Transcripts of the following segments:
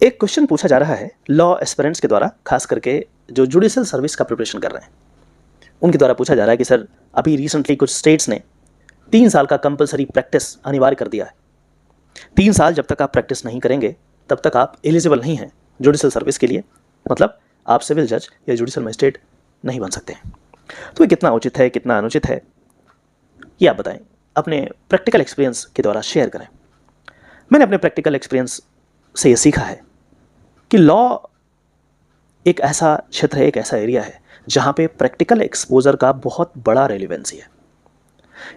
एक क्वेश्चन पूछा जा रहा है लॉ एस्पिरेंट्स के द्वारा, खास करके जो जुडिशियल सर्विस का प्रिपरेशन कर रहे हैं उनके द्वारा पूछा जा रहा है कि सर अभी रिसेंटली कुछ स्टेट्स ने 3 साल का कंपलसरी प्रैक्टिस अनिवार्य कर दिया है। 3 साल जब तक आप प्रैक्टिस नहीं करेंगे तब तक आप एलिजिबल नहीं हैं जुडिशियल सर्विस के लिए, मतलब आप सिविल जज या जुडिशियल मजिस्ट्रेट नहीं बन सकते हैं। तो ये कितना उचित है, कितना अनुचित है, ये आप बताएं, अपने प्रैक्टिकल एक्सपीरियंस के द्वारा शेयर करें। मैंने अपने प्रैक्टिकल एक्सपीरियंस से ये सीखा है कि लॉ एक ऐसा क्षेत्र है, एक ऐसा एरिया है जहाँ पे प्रैक्टिकल एक्सपोजर का बहुत बड़ा रेलिवेंसी है।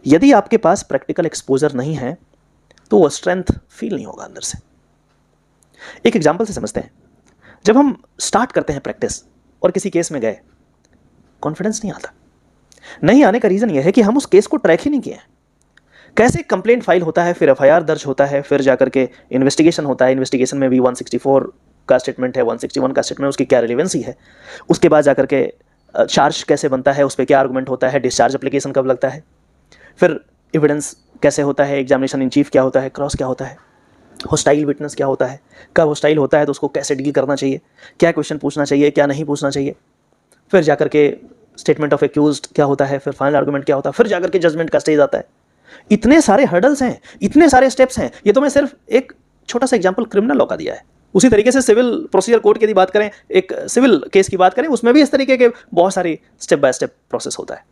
यदि आपके पास प्रैक्टिकल एक्सपोजर नहीं है तो वो स्ट्रेंथ फील नहीं होगा अंदर से। एक एग्जांपल से समझते हैं। जब हम स्टार्ट करते हैं प्रैक्टिस और किसी केस में गए, कॉन्फिडेंस नहीं आता। नहीं आने का रीज़न ये है कि हम उस केस को ट्रैक ही नहीं किए हैं। कैसे कंप्लेंट फाइल होता है, फिर एफआईआर दर्ज होता है, फिर जाकर के इन्वेस्टिगेशन होता है, इन्वेस्टिगेशन में भी 164 का स्टेटमेंट है, 161 का स्टेटमेंट, उसकी क्या रिलेवेंसी है, उसके बाद जाकर के चार्ज कैसे बनता है, उस पर क्या आर्गूमेंट होता है, डिस्चार्ज एप्लीकेशन कब लगता है, फिर एविडेंस कैसे होता है, एग्जामिनेशन इन चीफ क्या होता है, क्रॉस क्या होता है, हॉस्टाइल विटनेस क्या होता है, कब हॉस्टाइल होता है तो उसको कैसे डील करना चाहिए, क्या क्वेश्चन पूछना चाहिए, क्या नहीं पूछना चाहिए, फिर जाकर के स्टेटमेंट ऑफ एक्यूज्ड क्या होता है, फिर फाइनल आर्गूमेंट क्या होता है, फिर जाकर के जजमेंट का स्टेज आता है। इतने सारे हर्डल्स हैं, इतने सारे स्टेप्स हैं। ये तो मैं सिर्फ एक छोटा सा एग्जांपल क्रिमिनल लॉ का दिया है। उसी तरीके से सिविल प्रोसीजर कोड की यदि बात करें, एक सिविल केस की बात करें, उसमें भी इस तरीके के बहुत सारी स्टेप बाय स्टेप प्रोसेस होता है।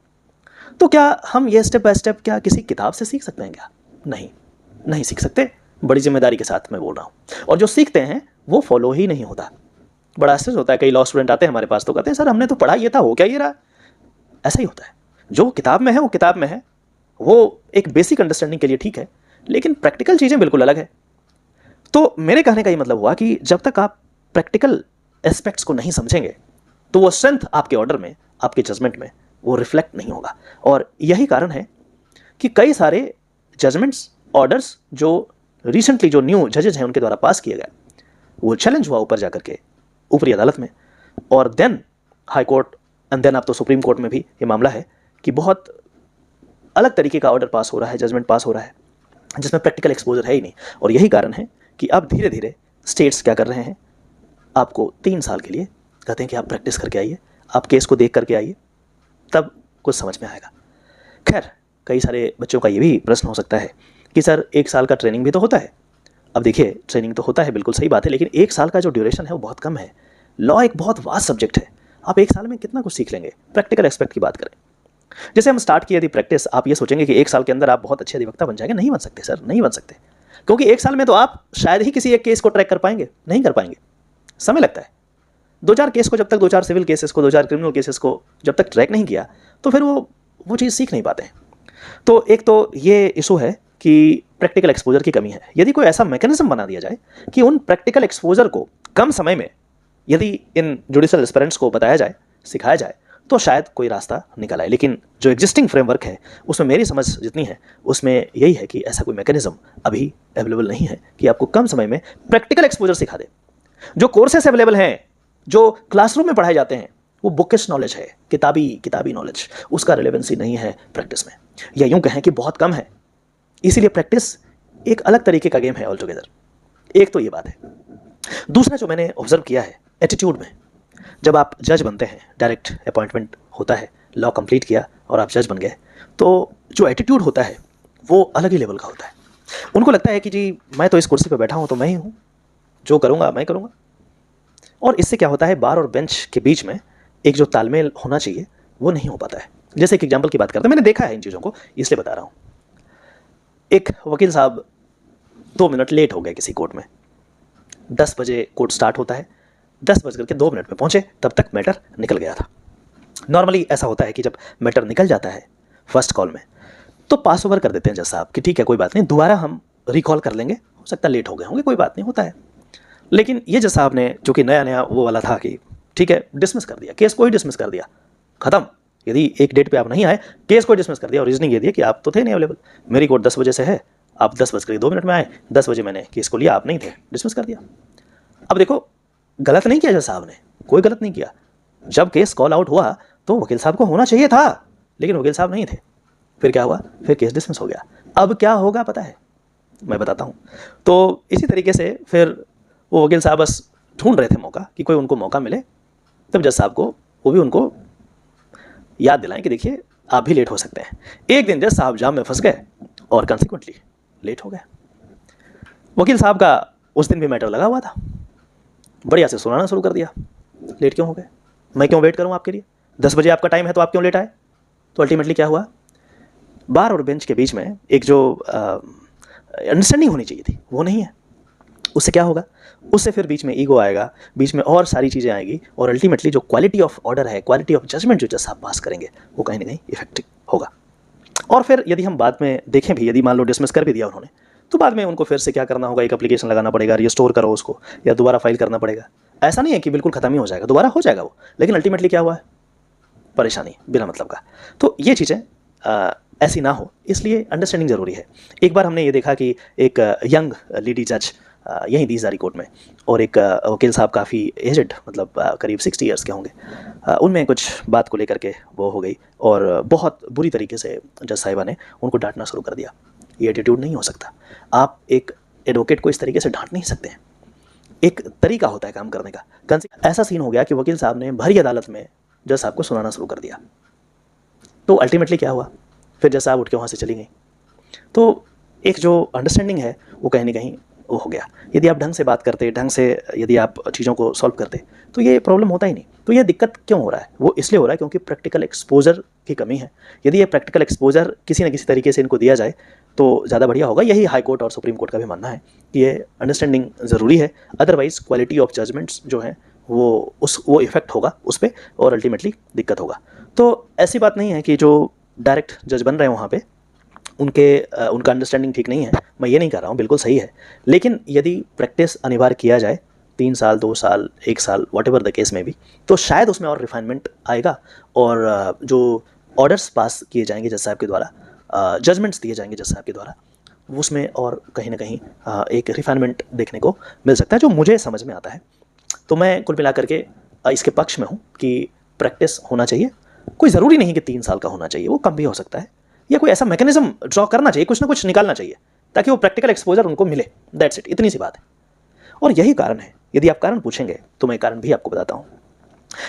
तो क्या हम ये स्टेप बाय स्टेप क्या किसी किताब से सीख सकते हैं क्या? नहीं सीख सकते। बड़ी जिम्मेदारी के साथ मैं बोल रहा हूँ। और जो सीखते हैं वो फॉलो ही नहीं होता। बड़ा आश्चर्य होता है, कई लॉ स्टूडेंट आते हैं हमारे पास तो कहते हैं सर हमने तो पढ़ा ये था, हो क्या ये रहा। ऐसा ही होता है, जो किताब में है वो किताब में है, वो एक बेसिक अंडरस्टैंडिंग के लिए ठीक है, लेकिन प्रैक्टिकल चीज़ें बिल्कुल अलग है। तो मेरे कहने का ये मतलब हुआ कि जब तक आप प्रैक्टिकल एस्पेक्ट्स को नहीं समझेंगे तो वो स्ट्रेंथ आपके ऑर्डर में, आपके जजमेंट में वो रिफ्लेक्ट नहीं होगा। और यही कारण है कि कई सारे जजमेंट्स, ऑर्डर्स जो रिसेंटली जो न्यू जजेस हैं उनके द्वारा पास किए गए, वो चैलेंज हुआ ऊपर जाकर के ऊपरी अदालत में, और then high court and then अब तो सुप्रीम कोर्ट में भी ये मामला है कि बहुत अलग तरीके का ऑर्डर पास हो रहा है, जजमेंट पास हो रहा है जिसमें प्रैक्टिकल एक्सपोजर है ही नहीं। और यही कारण है कि अब धीरे धीरे स्टेट्स क्या कर रहे हैं, आपको 3 साल के लिए कहते हैं कि आप प्रैक्टिस करके आइए, आप केस को देख करके आइए, तब कुछ समझ में आएगा। खैर, कई सारे बच्चों का ये भी प्रश्न हो सकता है कि सर 1 साल का ट्रेनिंग भी तो होता है। अब देखिए, ट्रेनिंग तो होता है, बिल्कुल सही बात है, लेकिन 1 साल का जो ड्यूरेशन है वो बहुत कम है। लॉ एक बहुत वास्ट सब्जेक्ट है, आप 1 साल में कितना कुछ सीख लेंगे। प्रैक्टिकल एस्पेक्ट की बात करें, जैसे हम स्टार्ट किए यदि प्रैक्टिस, आप ये सोचेंगे कि 1 साल के अंदर आप बहुत अच्छे अधिवक्ता बन जाएंगे। नहीं बन सकते सर, नहीं बन सकते, क्योंकि 1 साल में तो आप शायद ही किसी एक केस को ट्रैक कर पाएंगे, नहीं कर पाएंगे, समय लगता है। 2-4 केस को जब तक, 2-4 सिविल केसेस को, 2-4 क्रिमिनल केसेस को जब तक ट्रैक नहीं किया तो फिर वो चीज़ सीख नहीं पाते हैं। तो एक तो ये इशू है कि प्रैक्टिकल एक्सपोजर की कमी है। यदि कोई ऐसा मैकेनिज्म बना दिया जाए कि उन प्रैक्टिकल एक्सपोजर को कम समय में यदि इन जुडिशियल एस्पिरेंट्स को बताया जाए, सिखाया जाए, तो शायद कोई रास्ता निकल आए। लेकिन जो एग्जिस्टिंग फ्रेमवर्क है उसमें मेरी समझ जितनी है उसमें यही है कि ऐसा कोई मैकेनिज्म अभी अवेलेबल नहीं है कि आपको कम समय में प्रैक्टिकल एक्सपोजर सिखा दे। जो कोर्सेस अवेलेबल हैं, जो क्लासरूम में पढ़ाए जाते हैं, वो बुकिश नॉलेज है, किताबी नॉलेज, उसका रिलेवेंसी नहीं है प्रैक्टिस में, या यूं कहें कि बहुत कम है। इसीलिए प्रैक्टिस एक अलग तरीके का गेम है ऑल टुगेदर। एक तो ये बात है। दूसरा जो मैंने ऑब्जर्व किया है, एटीट्यूड में, जब आप जज बनते हैं, डायरेक्ट अपॉइंटमेंट होता है, लॉ कंप्लीट किया और आप जज बन गए, तो जो एटीट्यूड होता है वो अलग ही लेवल का होता है। उनको लगता है कि जी मैं तो इस कुर्सी पर बैठा हूँ तो मैं ही हूँ, जो करूँगा मैं करूँगा। और इससे क्या होता है, बार और बेंच के बीच में एक जो तालमेल होना चाहिए वो नहीं हो पाता है। जैसे एक एग्जाम्पल की बात करते हैं, मैंने देखा है इन चीज़ों को, इसलिए बता रहा हूँ। एक वकील साहब 2 मिनट लेट हो गए किसी कोर्ट में। 10 बजे कोर्ट स्टार्ट होता है, 10 बज करके 2 मिनट में पहुंचे, तब तक मैटर निकल गया था। नॉर्मली ऐसा होता है कि जब मैटर निकल जाता है फर्स्ट कॉल में तो पास ओवर कर देते हैं जज साहब कि ठीक है कोई बात नहीं, दोबारा हम रिकॉल कर लेंगे, हो सकता है लेट हो गए होंगे, कोई बात नहीं, होता है। लेकिन ये जज साहब ने, जो कि नया वो वाला था कि ठीक है, डिसमिस कर दिया, केस को ही डिसमिस कर दिया, खत्म। यदि एक डेट पे आप नहीं आए, केस को डिसमिस कर दिया, और रीजनिंग ये दिया कि आप तो थे नहीं अवेलेबल, मेरी कोर्ट 10 बजे से है, आप 10 बज कर 2 मिनट में आए, 10 बजे मैंने केस को लिया, आप नहीं थे, डिसमिस कर दिया। अब देखो, गलत नहीं किया जज साहब ने, कोई गलत नहीं किया। जब केस कॉल आउट हुआ तो वकील साहब को होना चाहिए था, लेकिन वकील साहब नहीं थे। फिर क्या हुआ, फिर केस डिसमिस हो गया। अब क्या होगा पता है, मैं बताता हूँ। तो इसी तरीके से फिर वो वकील साहब बस ढूंढ रहे थे मौका कि कोई उनको मौका मिले, तब जज साहब को वो भी उनको याद दिलाएं कि देखिए आप भी लेट हो सकते हैं। एक दिन जज साहब जाम में फंस गए और कंसिक्वेंटली लेट हो गए। वकील साहब का उस दिन भी मैटर लगा हुआ था, बढ़िया से सुनाना शुरू कर दिया, लेट क्यों हो गए, मैं क्यों वेट करूं आपके लिए, 10 बजे आपका टाइम है तो आप क्यों लेट आए। तो अल्टीमेटली क्या हुआ, बार और बेंच के बीच में एक जो अंडरस्टैंडिंग होनी चाहिए थी वो नहीं है। उससे क्या होगा, उससे फिर बीच में ईगो आएगा, बीच में और सारी चीज़ें आएगी, और अल्टीमेटली जो क्वालिटी ऑफ ऑर्डर है, क्वालिटी ऑफ जजमेंट जो जज साहब पास करेंगे वो कहीं ना कहीं इफेक्टिव होगा। और फिर यदि हम बाद में देखें भी, यदि मान लो डिसमिस कर भी दिया उन्होंने, तो बाद में उनको फिर से क्या करना होगा, एक एप्लीकेशन लगाना पड़ेगा, रिस्टोर करो उसको, या दोबारा फाइल करना पड़ेगा। ऐसा नहीं है कि बिल्कुल खत्म ही हो जाएगा, दोबारा हो जाएगा वो, लेकिन अल्टीमेटली क्या हुआ है, परेशानी बिना मतलब का। तो ये चीज़ें ऐसी ना हो, इसलिए अंडरस्टैंडिंग ज़रूरी है। एक बार हमने ये देखा कि एक यंग लेडी जज यहीं दीजारी कोर्ट में, और एक वकील साहब काफ़ी एजड, मतलब करीब 60 ईयर्स के होंगे, उनमें कुछ बात को लेकर के वो हो गई, और बहुत बुरी तरीके से जज साहिबा ने उनको डांटना शुरू कर दिया। ये एटीट्यूड नहीं हो सकता, आप एक एडवोकेट को इस तरीके से डांट नहीं सकते हैं, एक तरीका होता है काम करने का। ऐसा सीन हो गया कि वकील साहब ने भरी अदालत में जज साहब को सुनाना शुरू कर दिया। तो अल्टीमेटली क्या हुआ, फिर जज साहब उठ के वहाँ से चली गई। तो एक जो अंडरस्टैंडिंग है वो कहीं ना कहीं वो हो गया। यदि आप ढंग से बात करते, ढंग से यदि आप चीज़ों को सॉल्व करते, तो ये प्रॉब्लम होता ही नहीं। तो ये दिक्कत क्यों हो रहा है, वो इसलिए हो रहा है क्योंकि प्रैक्टिकल एक्सपोजर की कमी है। यदि ये प्रैक्टिकल एक्सपोजर किसी न किसी तरीके से इनको दिया जाए तो ज़्यादा बढ़िया होगा। यही हाई कोर्ट और सुप्रीम कोर्ट का भी मानना है कि ये अंडरस्टैंडिंग ज़रूरी है, अदरवाइज़ क्वालिटी ऑफ जजमेंट्स जो हैं वो इफेक्ट होगा उस पर, और अल्टीमेटली दिक्कत होगा। तो ऐसी बात नहीं है कि जो डायरेक्ट जज बन रहे हैं वहाँ पे उनका अंडरस्टैंडिंग ठीक नहीं है, मैं ये नहीं कर रहा हूँ, बिल्कुल सही है। लेकिन यदि प्रैक्टिस अनिवार्य किया जाए 3 साल, 2 साल, 1 साल, वॉट एवर द केस में भी, तो शायद उसमें और रिफाइनमेंट आएगा, और जो ऑर्डर्स पास किए जाएंगे जज साहब के द्वारा, जजमेंट्स दिए जाएंगे जज साहब के द्वारा, उसमें और कहीं ना कहीं एक रिफाइनमेंट देखने को मिल सकता है, जो मुझे समझ में आता है। तो मैं कुल मिला करके इसके पक्ष में हूँ कि प्रैक्टिस होना चाहिए। कोई ज़रूरी नहीं कि 3 साल का होना चाहिए, वो कम भी हो सकता है, या कोई ऐसा मैकेनिज्म ड्रॉ करना चाहिए, कुछ ना कुछ निकालना चाहिए ताकि वो प्रैक्टिकल एक्सपोजर उनको मिले। दैट्स इट, इतनी सी बात है। और यही कारण है, यदि आप कारण पूछेंगे तो मैं कारण भी आपको बताता हूँ।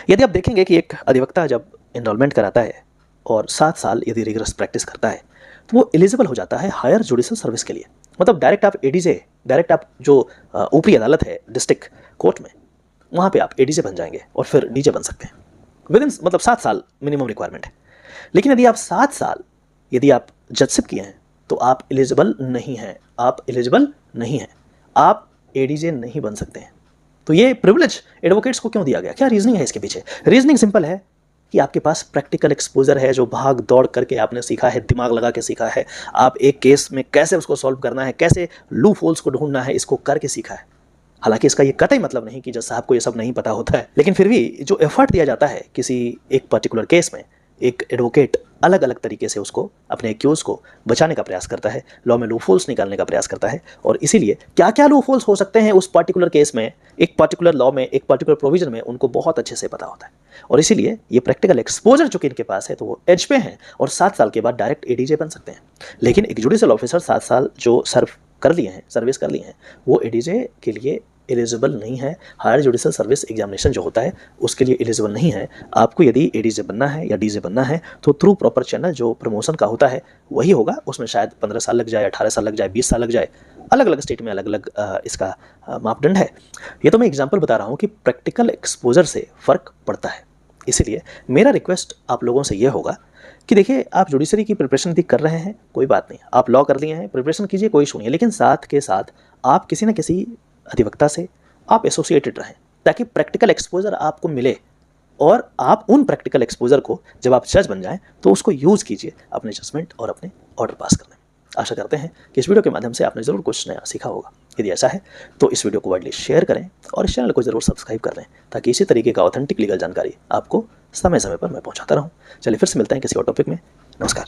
यदि आप देखेंगे कि एक अधिवक्ता जब एनरोलमेंट कराता है और 7 साल यदि रिगरस प्रैक्टिस करता है, तो वो एलिजिबल हो जाता है हायर जुडिशल सर्विस के लिए। मतलब डायरेक्ट आप एडीजे, डायरेक्ट आप जो ऊपरी अदालत है डिस्ट्रिक्ट कोर्ट में, वहाँ पे आप एडीजे बन जाएंगे और फिर डीजे बन सकते हैं विदिन, मतलब 7 साल मिनिमम रिक्वायरमेंट है। लेकिन यदि आप 7 साल यदि आप जजशिप किए हैं तो आप एलिजिबल नहीं हैं, आप एडीजे नहीं बन सकते हैं। तो ये प्रिविलेज एडवोकेट्स को क्यों दिया गया, क्या रीजनिंग है इसके पीछे? रीजनिंग सिंपल है कि आपके पास प्रैक्टिकल एक्सपोजर है, जो भाग दौड़ करके आपने सीखा है, दिमाग लगा के सीखा है, आप एक केस में कैसे उसको सॉल्व करना है, कैसे लूप होल्स को ढूंढना है, इसको करके सीखा है। हालांकि इसका ये कतई मतलब नहीं कि जज साहब को ये सब नहीं पता होता है, लेकिन फिर भी जो एफर्ट दिया जाता है किसी एक पर्टिकुलर केस में, एक एडवोकेट अलग अलग तरीके से उसको, अपने एक्यूज को बचाने का प्रयास करता है, लॉ में लूप होल्स निकालने का प्रयास करता है, और इसीलिए क्या क्या लूप होल्स हो सकते हैं उस पर्टिकुलर केस में, एक पर्टिकुलर लॉ में, एक पर्टिकुलर प्रोविजन में, उनको बहुत अच्छे से पता होता है। और इसीलिए ये प्रैक्टिकल एक्सपोजर चूंकि इनके पास है तो वो एज पे हैं, और 7 साल के बाद डायरेक्ट एडीजे बन सकते हैं। लेकिन एक जुडिशियल ऑफिसर 7 साल जो सर्विस कर लिए हैं, वो एडीजे के लिए एलिजिबल नहीं है। हायर जुडिशियल सर्विस एग्जामिनेशन जो होता है उसके लिए एलिजिबल नहीं है। आपको यदि एडीजे बनना है या डीजे बनना है तो थ्रू प्रॉपर चैनल जो प्रमोशन का होता है वही होगा। उसमें शायद 15 साल लग जाए, 18 साल लग जाए, 20 साल लग जाए, अलग अलग स्टेट में अलग अलग इसका मापदंड है। ये तो मैं एग्जाम्पल बता रहा हूँ कि प्रैक्टिकल एक्सपोजर से फ़र्क पड़ता है। इसीलिए मेरा रिक्वेस्ट आप लोगों से ये होगा कि देखिए, आप जुडिशरी की प्रिपरेशन यदि कर रहे हैं कोई बात नहीं, आप लॉ कर लिए हैं, प्रिपरेशन कीजिए, कोई इशू नहीं है, लेकिन साथ के साथ आप किसी न किसी अधिवक्ता से आप एसोसिएटेड रहें ताकि प्रैक्टिकल एक्सपोजर आपको मिले, और आप उन प्रैक्टिकल एक्सपोजर को जब आप जज बन जाएं तो उसको यूज़ कीजिए अपने जजमेंट और अपने ऑर्डर पास करने में। आशा करते हैं कि इस वीडियो के माध्यम से आपने ज़रूर कुछ नया सीखा होगा। यदि ऐसा है तो इस वीडियो को वाइडली शेयर करें और इस चैनल को ज़रूर सब्सक्राइब कर लें ताकि इसी तरीके का ऑथेंटिक लीगल जानकारी आपको समय समय पर मैं पहुंचाता रहूं। चलिए फिर से मिलते हैं किसी और टॉपिक में। नमस्कार।